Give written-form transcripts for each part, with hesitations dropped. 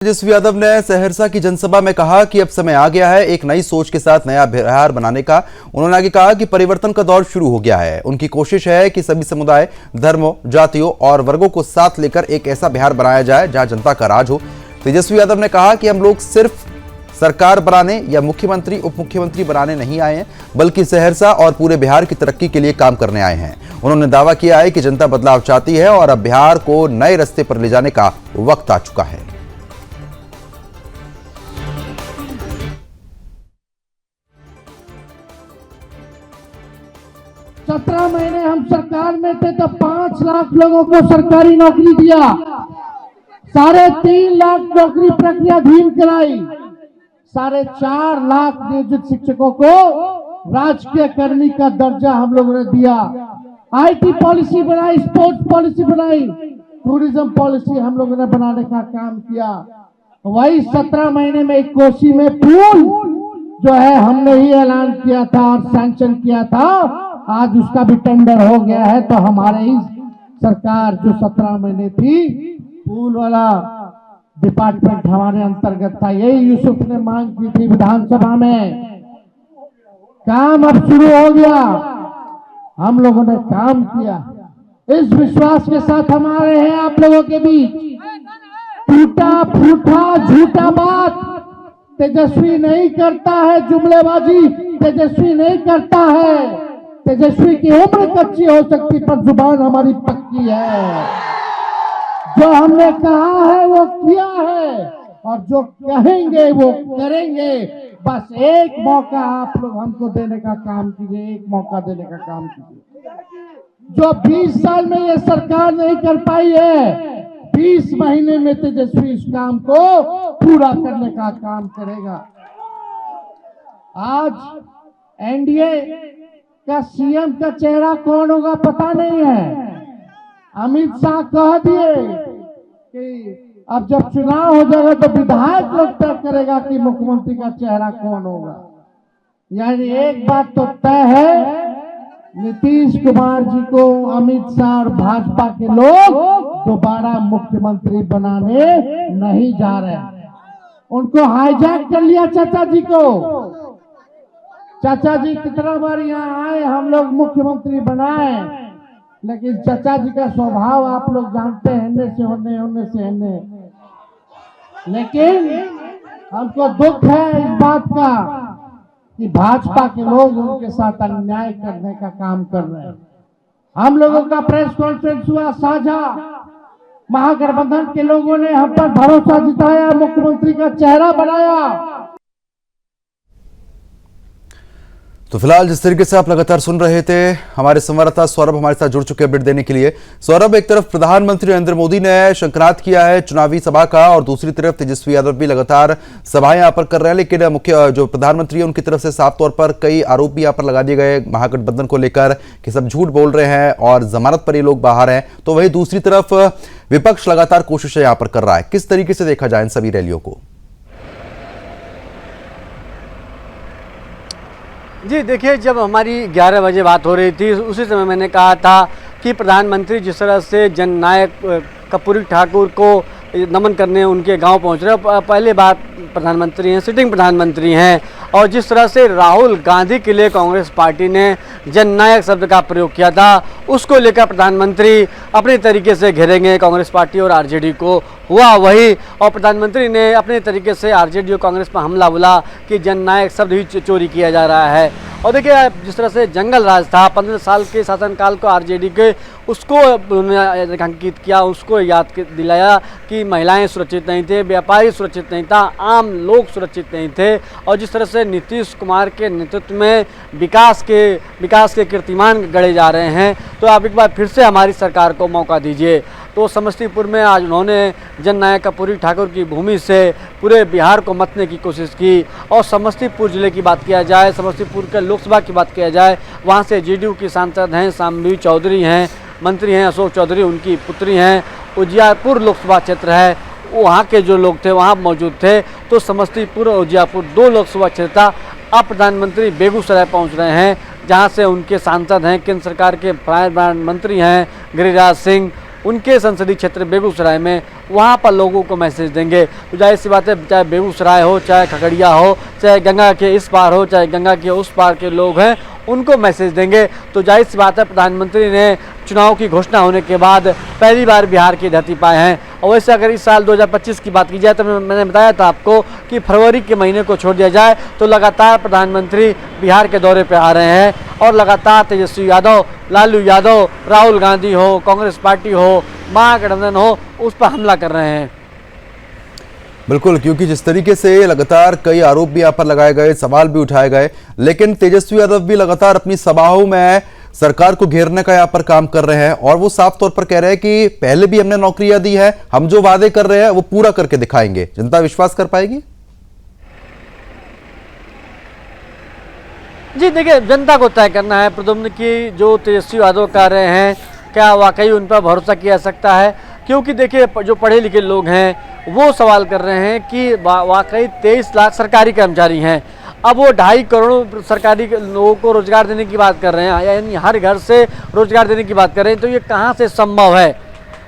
तेजस्वी यादव ने सहरसा की जनसभा में कहा कि अब समय आ गया है एक नई सोच के साथ नया बिहार बनाने का। उन्होंने आगे कहा कि परिवर्तन का दौर शुरू हो गया है। उनकी कोशिश है कि सभी समुदाय, धर्मों, जातियों और वर्गों को साथ लेकर एक ऐसा बिहार बनाया जाए जहां जनता का राज हो। तेजस्वी यादव ने कहा कि हम लोग सिर्फ सरकार बनाने या मुख्यमंत्री, उप मुख्यमंत्री बनाने नहीं आए हैं, बल्कि सहरसा और पूरे बिहार की तरक्की के लिए काम करने आए हैं। उन्होंने दावा किया है कि जनता बदलाव चाहती है और अब बिहार को नए रास्ते पर ले जाने का वक्त आ चुका है। 17 महीने हम सरकार में थे तो 5 लाख लोगों को सरकारी नौकरी दिया, 3.5 लाख नौकरी प्रक्रियाधीन कराई, 4.5 लाख नियोजित शिक्षकों को राजकीय कर्मी का दर्जा हम लोगों ने दिया। आईटी पॉलिसी बनाई, स्पोर्ट्स पॉलिसी बनाई, टूरिज्म पॉलिसी हम लोगों ने बनाने का काम किया। वही 17 महीने में एक कोसी में पुल जो है हमने ही ऐलान किया था और सैंक्शन किया था, आज उसका भी टेंडर हो गया है। तो हमारे ही सरकार जो 17 महीने थी, पुल वाला डिपार्टमेंट हमारे अंतर्गत था, यही यूसुफ ने मांग की थी विधानसभा में। काम अब शुरू हो गया, हम लोगों ने काम किया। इस विश्वास के साथ हमारे हैं आप लोगों के बीच। टूटा फूटा झूठा बात तेजस्वी नहीं करता है, जुमलेबाजी तेजस्वी नहीं करता है। तेजस्वी की उम्र कच्ची हो सकती पर जुबान हमारी पक्की है। जो हमने कहा है वो किया है और जो कहेंगे वो करेंगे। बस एक मौका आप लोग हमको देने का काम कीजिए, एक मौका देने का काम कीजिए। जो 20 साल में ये सरकार नहीं कर पाई है, 20 महीने में तेजस्वी इस काम को पूरा करने का काम करेगा। आज एनडीए का सीएम का चेहरा कौन होगा पता नहीं है। अमित शाह कह दिए कि अब जब चुनाव हो जाएगा तो विधायक लोग तय करेगा कि मुख्यमंत्री का चेहरा कौन होगा। यानी एक बात तो तय है, नीतीश कुमार जी को अमित शाह और भाजपा के लोग दोबारा मुख्यमंत्री बनाने नहीं जा रहे हैं। उनको हाईजैक कर लिया चाचा जी को। चाचा जी कितना बार यहाँ आए, हम लोग मुख्यमंत्री बनाए, लेकिन चाचा जी का स्वभाव आप लोग जानते हैं, होने से होने। लेकिन हमको दुख है इस बात का कि भाजपा के लोग उनके साथ अन्याय करने का काम कर रहे हैं। हम लोगों का प्रेस कॉन्फ्रेंस हुआ साझा, महागठबंधन के लोगों ने हम पर भरोसा जताया, मुख्यमंत्री का चेहरा बनाया। तो फिलहाल जिस तरीके से आप लगातार सुन रहे थे, हमारे संवाददाता सौरभ हमारे साथ जुड़ चुके हैं अपडेट देने के लिए। सौरभ, एक तरफ प्रधानमंत्री नरेंद्र मोदी ने शंखनाद किया है चुनावी सभा का और दूसरी तरफ तेजस्वी यादव भी लगातार सभाएं यहाँ पर कर रहे हैं, लेकिन मुख्य जो प्रधानमंत्री है उनकी तरफ से साफ तौर पर कई आरोप भी यहाँ पर लगा दिए गए महागठबंधन को लेकर कि सब झूठ बोल रहे हैं और जमानत पर ये लोग बाहर हैं। तो वही दूसरी तरफ विपक्ष लगातार कोशिशें यहाँ पर कर रहा है। किस तरीके से देखा जाए इन सभी रैलियों को? जी देखिए, जब हमारी 11 बजे बात हो रही थी उसी समय मैंने कहा था कि प्रधानमंत्री जिस तरह से जननायक कर्पूरी ठाकुर को नमन करने उनके गांव पहुंच रहे हैं, पहले बार प्रधानमंत्री हैं, सिटिंग प्रधानमंत्री हैं, और जिस तरह से राहुल गांधी के लिए कांग्रेस पार्टी ने जननायक शब्द का प्रयोग किया था, उसको लेकर प्रधानमंत्री अपने तरीके से घेरेंगे कांग्रेस पार्टी और आरजेडी को। हुआ वही, और प्रधानमंत्री ने अपने तरीके से आरजेडी और कांग्रेस पर हमला बोला कि जननायक शब्द ही चोरी किया जा रहा है। और देखिए, जिस तरह से जंगल राज था 15 साल के शासनकाल को आरजेडी के, उसको उन्होंने रेखांकित किया, उसको याद दिलाया कि महिलाएं सुरक्षित नहीं थे, व्यापारी सुरक्षित नहीं था, आम लोग सुरक्षित नहीं थे। और जिस तरह से नीतीश कुमार के नेतृत्व में विकास के कीर्तिमान गढ़े जा रहे हैं, तो आप एक बार फिर से हमारी सरकार को मौका दीजिए। तो समस्तीपुर में आज उन्होंने जननायक कर्पूरी ठाकुर की भूमि से पूरे बिहार को मतने की कोशिश की। और समस्तीपुर जिले की बात किया जाए, समस्तीपुर के लोकसभा की बात किया जाए, वहाँ से जेडीयू की सांसद हैं शाम्भवी चौधरी हैं, मंत्री हैं अशोक चौधरी, उनकी पुत्री हैं। उजियारपुर लोकसभा क्षेत्र है, वहाँ के जो लोग थे वहाँ मौजूद थे। तो समस्तीपुर और उजियारपुर 2 लोकसभा क्षेत्र था। अब प्रधानमंत्री बेगूसराय पहुँच रहे हैं, जहाँ से उनके सांसद हैं, केंद्र सरकार के प्राय मंत्री हैं गिरिराज सिंह, उनके संसदीय क्षेत्र बेगूसराय में, वहाँ पर लोगों को मैसेज देंगे। तो जाहिर सी बात है, चाहे बेगूसराय हो, चाहे खगड़िया हो, चाहे गंगा के इस पार हो, चाहे गंगा के उस पार के लोग हैं, उनको मैसेज देंगे। तो जाहिर सी बात है, प्रधानमंत्री ने चुनाव की घोषणा होने के बाद पहली बार बिहार की धरती पाए हैं। और वैसे अगर इस साल 2025 की बात की जाए तो मैंने बताया था आपको कि फरवरी के महीने को छोड़ दिया जाए तो लगातार प्रधानमंत्री बिहार के दौरे पे आ रहे हैं और लगातार तेजस्वी यादव, लालू यादव, राहुल गांधी हो, कांग्रेस पार्टी हो, महागठबंधन हो, उस पर हमला कर रहे हैं। बिल्कुल, क्योंकि जिस तरीके से लगातार कई आरोप भी यहाँ पर लगाए गए, सवाल भी उठाए गए, लेकिन तेजस्वी यादव भी लगातार अपनी सभाओं में सरकार को घेरने का यहाँ पर काम कर रहे हैं और वो साफ तौर पर कह रहे हैं कि पहले भी हमने नौकरियां दी है, हम जो वादे कर रहे हैं वो पूरा करके दिखाएंगे। जनता विश्वास कर पाएगी? जी देखिए, जनता को तय करना है प्रद्युम्न की जो तेजस्वी यादव कर रहे हैं क्या वाकई उन पर भरोसा किया जा सकता है। क्योंकि देखिए, जो पढ़े लिखे लोग हैं वो सवाल कर रहे हैं कि वाकई 23 लाख सरकारी कर्मचारी हैं, अब वो 2.5 करोड़ सरकारी लोगों को रोजगार देने की बात कर रहे हैं, यानी हर घर से रोजगार देने की बात कर रहे हैं। तो ये कहाँ से संभव है?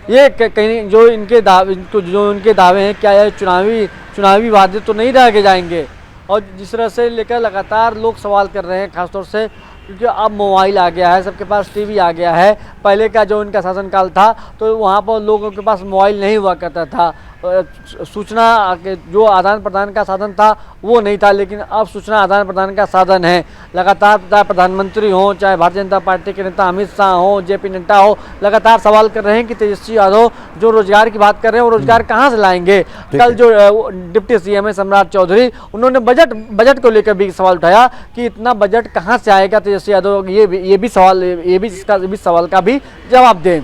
ये कहीं जो इनके दावे हैं, क्या ये चुनावी वादे तो नहीं रह जाएंगे? और जिस तरह से लेकर लगातार लोग सवाल कर रहे हैं, खासतौर से क्योंकि अब मोबाइल आ गया है, सबके पास टीवी आ गया है। पहले का जो इनका शासनकाल था तो वहाँ पर लोगों के पास मोबाइल नहीं हुआ करता था, सूचना के जो आदान प्रदान का साधन था वो नहीं था, लेकिन अब सूचना आदान प्रदान का साधन है। लगातार चाहे प्रधानमंत्री हो, चाहे भारतीय जनता पार्टी के नेता अमित शाह हो, जेपी नड्डा हो, लगातार सवाल कर रहे हैं कि तेजस्वी यादव जो रोजगार की बात कर रहे हैं वो रोजगार कहाँ से लाएंगे। कल जो डिप्टी सीएम है सम्राट चौधरी, उन्होंने बजट को लेकर भी सवाल उठाया कि इतना बजट कहाँ से आएगा। तेजस्वी यादव ये भी सवाल का भी जवाब दें।